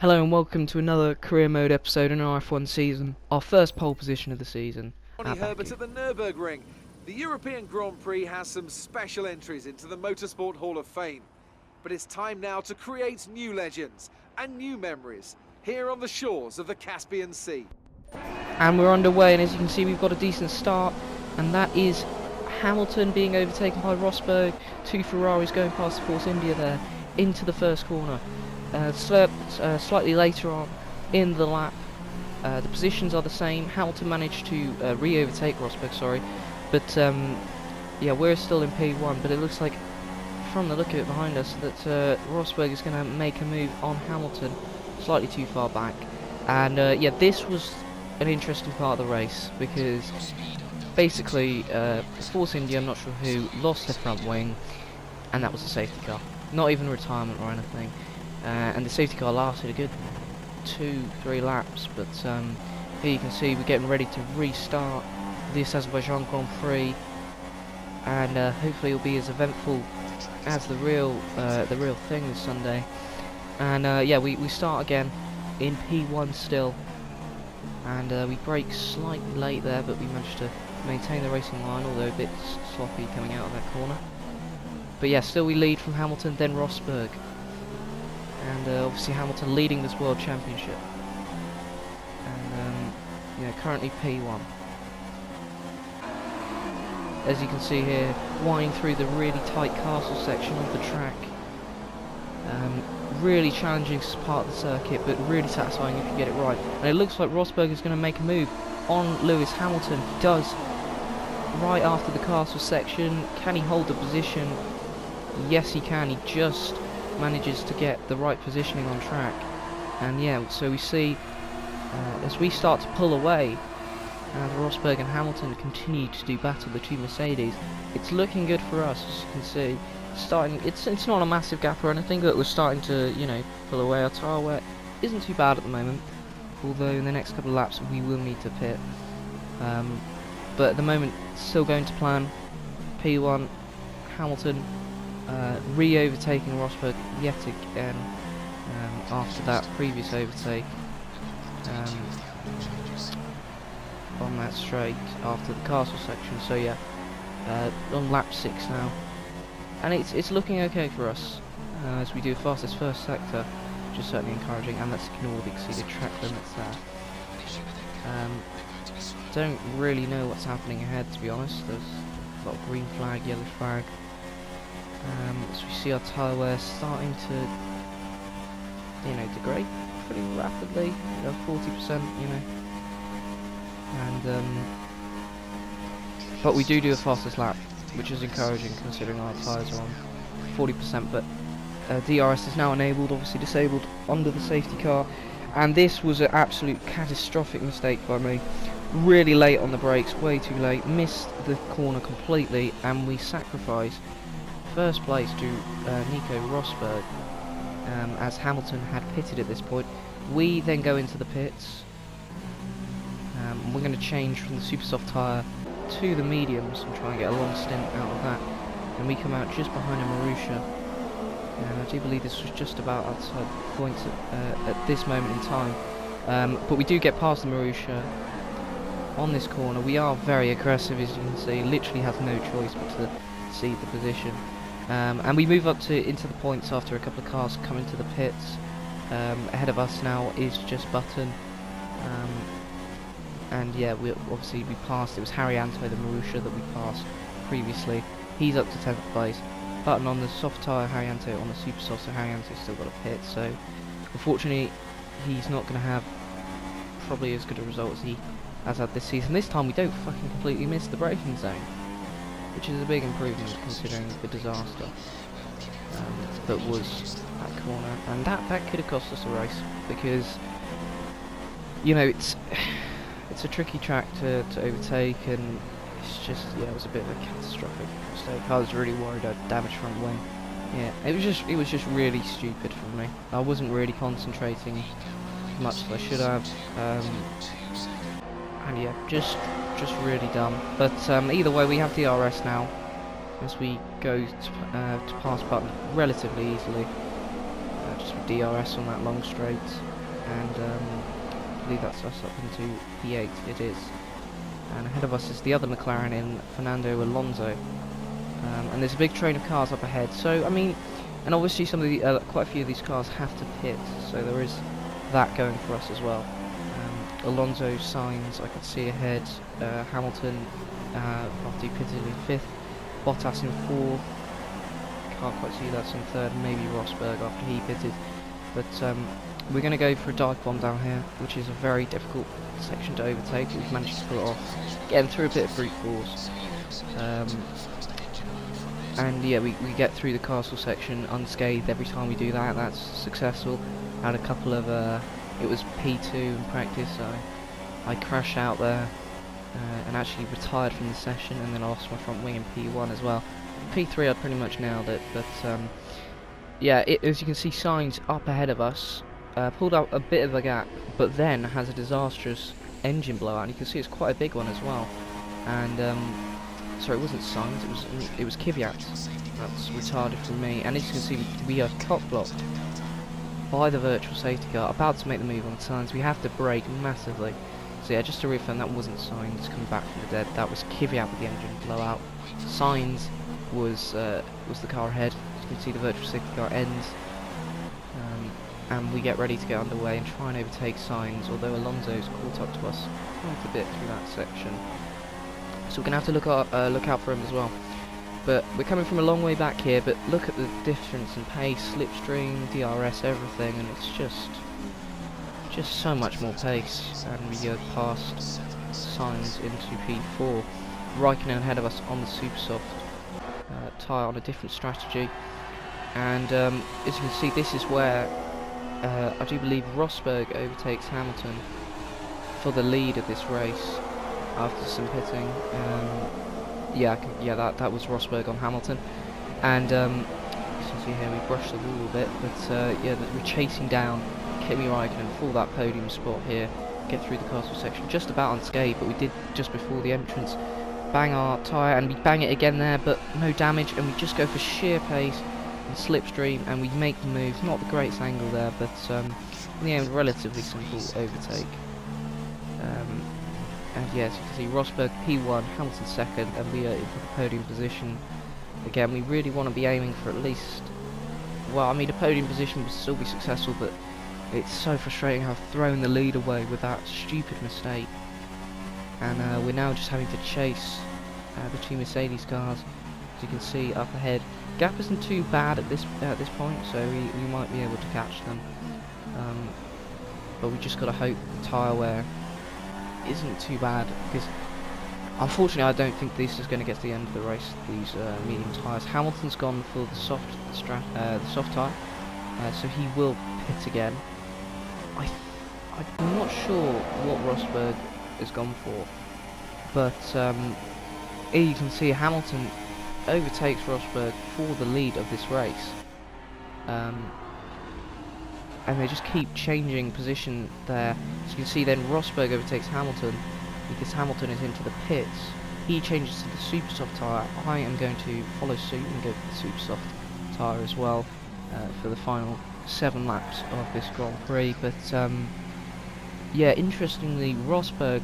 Hello and welcome to another career mode episode in our F1 season, our first pole position of the season at Herbert Baku. at the Nürburgring. The European Grand Prix has some special entries into the Motorsport Hall of Fame. But it's time now to create new legends and new memories here on the shores of the Caspian Sea. And we're underway, and as you can see we've got a decent start, and that is Hamilton being overtaken by Rosberg, two Ferraris going past Force India there, into the first corner. Slightly later on in the lap, the positions are the same. Hamilton managed to re-overtake Rosberg, but yeah, we're still in P1, but it looks like from the look of it behind us that Rosberg is going to make a move on Hamilton slightly too far back. And yeah, this was an interesting part of the race because basically Force India, I'm not sure who, lost their front wing, and that was a safety car, not even retirement or anything. And the safety car lasted a good 2-3 laps, but here you can see we're getting ready to restart this Azerbaijan Grand Prix, and hopefully it'll be as eventful as the real thing this Sunday. And yeah, we start again in P1 still, and we brake slightly late there, but we managed to maintain the racing line, although a bit sloppy coming out of that corner. But yeah, still we lead from Hamilton, then Rosberg. And obviously Hamilton leading this World Championship, and yeah, currently P1. As you can see here, winding through the really tight castle section of the track. Really challenging part of the circuit, but really satisfying if you get it right. And it looks like Rosberg is going to make a move on Lewis Hamilton. He does, right after the castle section. Can he hold the position? Yes, he can. He just manages to get the right positioning on track, and yeah, so we see as we start to pull away, as Rosberg and Hamilton continue to do battle, the two Mercedes, it's looking good for us. As you can see, it's not a massive gap or anything, but we're starting to, you know, pull away. Our tyre wear isn't too bad at the moment, although in the next couple of laps we will need to pit, but at the moment still going to plan. P1, Hamilton re-overtaking Rosberg yet again after that previous overtake on that straight after the castle section. So yeah, on lap 6 now, and it's looking okay for us as we do fastest first sector, which is certainly encouraging, and let's ignore the exceeded track limits there. Don't really know what's happening ahead, to be honest. There's a lot of green flag, yellow flag. As we see our tyre wear starting to, you know, degrade pretty rapidly, you know, 40%, you know, and but we do a fastest lap, which is encouraging considering our tyres are on 40%. But DRS is now enabled, obviously disabled under the safety car, and this was an absolute catastrophic mistake by me. Really late on the brakes, way too late, missed the corner completely, and we sacrificed first place to Nico Rosberg, as Hamilton had pitted at this point. We then go into the pits. We're going to change from the super soft tyre to the mediums and try and get a long stint out of that. And we come out just behind a Marussia. And I do believe this was just about outside the point at this moment in time. But we do get past the Marussia on this corner. We are very aggressive, as you can see. Literally have no choice but to cede the position. And we move up into the points after a couple of cars come into the pits. Ahead of us now is just Button, and yeah, we passed. It was Haryanto, the Marussia, that we passed previously. He's up to 10th place. Button on the soft tyre, Haryanto on the super soft, so Haryanto's still got a pit. So unfortunately, he's not going to have probably as good a result as he has had this season. This time we don't fucking completely miss the braking zone, which is a big improvement considering the disaster that was that corner, and that could have cost us a race, because, you know, it's a tricky track to overtake, and it's just, yeah, it was a bit of a catastrophic mistake. I was really worried I'd damage front wing. Yeah, it was just really stupid from me. I wasn't really concentrating as much as I should have, and yeah, just really dumb. But either way, we have DRS now as we go to pass Button relatively easily. Just DRS on that long straight, and I believe that's us up into P8. It is. And ahead of us is the other McLaren in Fernando Alonso. And there's a big train of cars up ahead. So I mean, and obviously some of the quite a few of these cars have to pit, so there is that going for us as well. Alonso, Sainz, I could see ahead. Hamilton, after he pitted in 5th. Bottas in 4th. Can't quite see that's in 3rd. Maybe Rosberg after he pitted. But we're going to go for a dive bomb down here, which is a very difficult section to overtake. We've managed to pull it off, getting through a bit of brute force. And yeah, we get through the castle section unscathed every time we do that. That's successful. Had a couple of it was P2 in practice, so I crashed out there and actually retired from the session, and then I lost my front wing in P1 as well. P3 I pretty much nailed it, but yeah, as you can see, Sainz up ahead of us, pulled out a bit of a gap, but then has a disastrous engine blowout, and you can see it's quite a big one as well. And sorry, it wasn't Sainz, it was Kvyat. That's retarded from me, and as you can see, we are cock blocked by the virtual safety car, about to make the move on Sainz. We have to brake massively. So yeah, just to reaffirm, that wasn't Sainz coming back from the dead. That was Kvyat with the engine blowout. Sainz was the car ahead. As you can see, the virtual safety car ends, and we get ready to get underway and try and overtake Sainz. Although Alonso's caught up to us quite a bit through that section, so we're gonna have to look out for him as well. But we're coming from a long way back here, but look at the difference in pace, slipstream, DRS, everything, and it's just so much more pace. And we go past Sainz into P4. Raikkonen ahead of us on the super soft tyre on a different strategy. And as you can see, this is where I do believe Rosberg overtakes Hamilton for the lead of this race after some pitting. Yeah, that was Rosberg on Hamilton, and as you can see here, we brushed the wall a bit, but yeah, we're chasing down Kimi Raikkonen for that podium spot here, get through the castle section, just about unscathed, but we did just before the entrance bang our tyre, and we bang it again there, but no damage, and we just go for sheer pace and slipstream, and we make the move. Not the greatest angle there, but in the end, relatively simple overtake. And yeah, as you can see, Rosberg P1, Hamilton 2nd, and we are in the podium position. Again, we really want to be aiming for at least, well, I mean, a podium position would still be successful, but it's so frustrating how I've thrown the lead away with that stupid mistake. And we're now just having to chase the two Mercedes cars. As you can see up ahead, gap isn't too bad at this point, so we might be able to catch them. But we just got to hope the tyre wear isn't too bad, because unfortunately I don't think this is going to get to the end of the race, these medium tyres. Hamilton's gone for the soft tyre, so he will pit again. I'm not sure what Rosberg has gone for, but here you can see Hamilton overtakes Rosberg for the lead of this race, and they just keep changing position there. As you can see, then Rosberg overtakes Hamilton because Hamilton is into the pits. He changes to the super soft tyre. I am going to follow suit and go for the super soft tyre as well for the final 7 laps of this Grand Prix. But yeah, interestingly, Rosberg,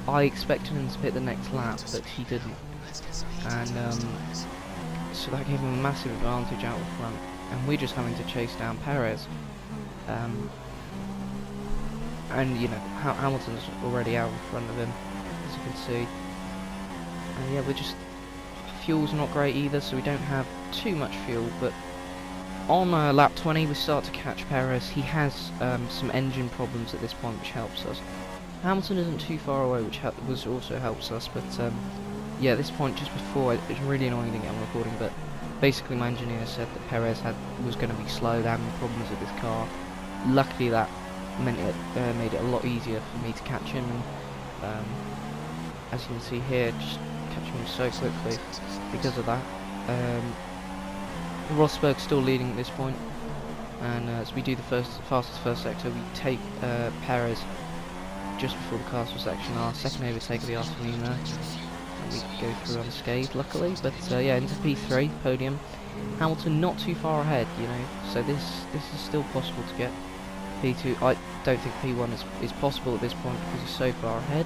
I expected him to pit the next lap, but he didn't, and so that gave him a massive advantage out front, and we're just having to chase down Perez. And you know, Hamilton's already out in front of him, as you can see. And yeah, fuel's not great either, so we don't have too much fuel. But on lap 20, we start to catch Perez. He has some engine problems at this point, which helps us. Hamilton isn't too far away, which also helps us. But yeah, at this point, just before, it's really annoying to get on recording, but basically my engineer said that Perez was going to be slowed down with problems with this car. Luckily, that made it a lot easier for me to catch him, and as you can see here, just catching him so quickly because of that. Rosberg's still leading at this point, and as we do the fastest first sector, we take Perez just before the castle section, our second overtake of the afternoon there, and we go through unscathed luckily. But yeah, into P3 podium. Hamilton not too far ahead, you know, so this is still possible to get P2. I don't think P1 is possible at this point because he's so far ahead.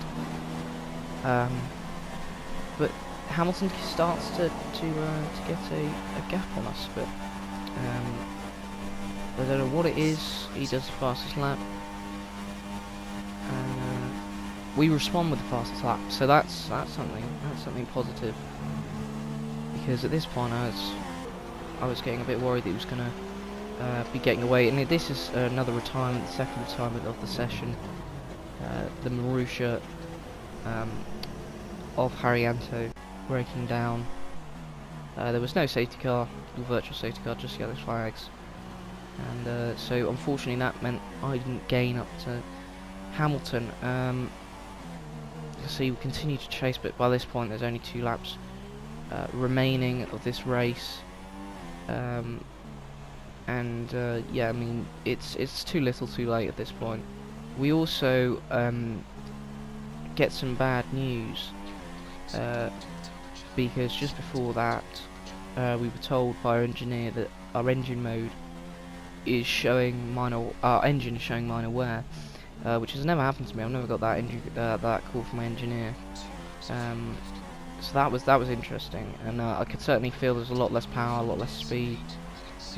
But Hamilton starts to get a gap on us, but I don't know what it is. He does the fastest lap, and we respond with the fastest lap, so that's something positive. Because at this point I was getting a bit worried that he was going to be getting away, and this is another retirement, the second retirement of the session. The Marussia of Haryanto breaking down. There was no safety car, no virtual safety car, just yellow flags, and so unfortunately that meant I didn't gain up to Hamilton. You see, we continue to chase, but by this point there's only 2 laps remaining of this race, and yeah, I mean it's too little too late at this point. We also get some bad news, because just before that we were told by our engineer that our engine mode is showing our engine is showing minor wear, which has never happened to me. I've never got that call from my engineer. So that was interesting, and I could certainly feel there's a lot less power, a lot less speed,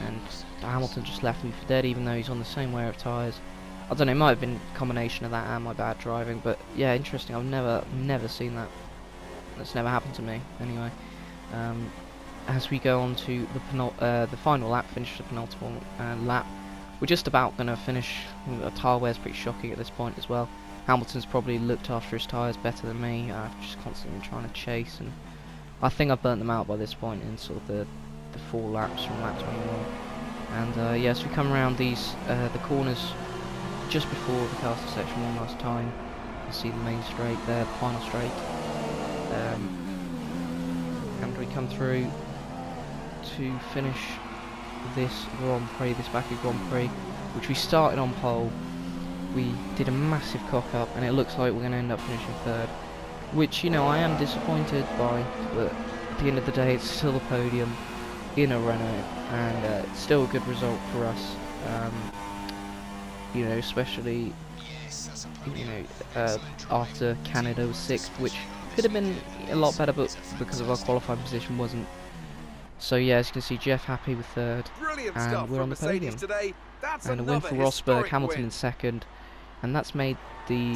and Hamilton just left me for dead, even though he's on the same wear of tyres. I don't know, it might have been a combination of that and my bad driving, but yeah, interesting. I've never seen that. That's never happened to me, anyway. As we go on to the final lap, finish the penultimate lap, we're just about going to finish. Our tyre wear's pretty shocking at this point as well. Hamilton's probably looked after his tyres better than me. I've just constantly been trying to chase, and I think I've burnt them out by this point in sort of the 4 laps from lap 21. And yes, we come around these the corners just before the caster section one last time. You see the main straight there, the final straight, and we come through to finish this Grand Prix, this Baku Grand Prix, which we started on pole. We did a massive cock up, and it looks like we're going to end up finishing 3rd, which, you know, I am disappointed by, but at the end of the day it's still a podium in a Renault, and it's still a good result for us. You know, especially, you know, after Canada was 6th, which could have been a lot better, but because of our qualifying position wasn't. So yeah, as you can see, Jeff happy with 3rd, and we're on the podium. And a win for Rosberg, Hamilton in 2nd, and that's made the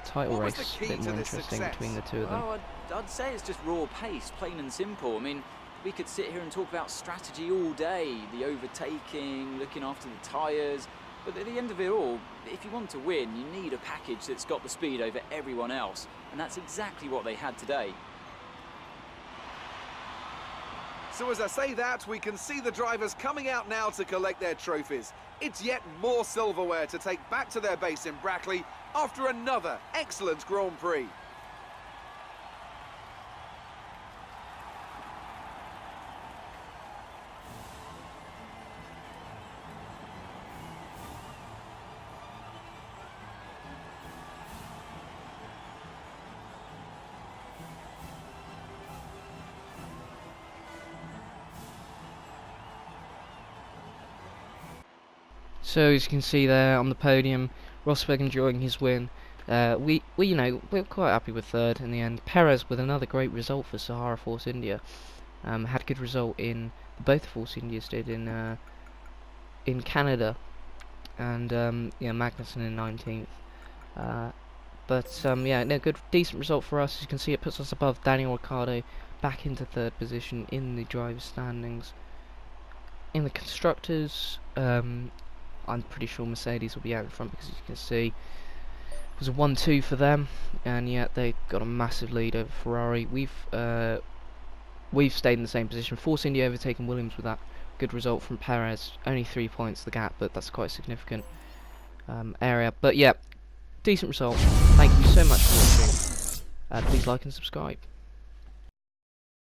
title race a bit more interesting between the 2 of them. Oh, I'd say it's just raw pace, plain and simple. I mean, we could sit here and talk about strategy all day, the overtaking, looking after the tyres, but at the end of it all, if you want to win, you need a package that's got the speed over everyone else, and that's exactly what they had today. So as I say that, we can see the drivers coming out now to collect their trophies. It's yet more silverware to take back to their base in Brackley after another excellent Grand Prix. So as you can see there on the podium, Rosberg enjoying his win. We you know, we're quite happy with 3rd in the end. Perez with another great result for Sahara Force India. Had a good result in both Force Indias did in Canada, and yeah, Magnussen in 19th. But yeah, no, good, decent result for us. As you can see, it puts us above Daniel Ricciardo, back into 3rd position in the drivers' standings. In the constructors, I'm pretty sure Mercedes will be out in front, because as you can see, it was a 1-2 for them, and yet they got a massive lead over Ferrari. We've stayed in the same position. Force India overtaken Williams with that good result from Perez. Only 3 points the gap, but that's quite a significant area. But yeah, decent result. Thank you so much for watching. Please like and subscribe.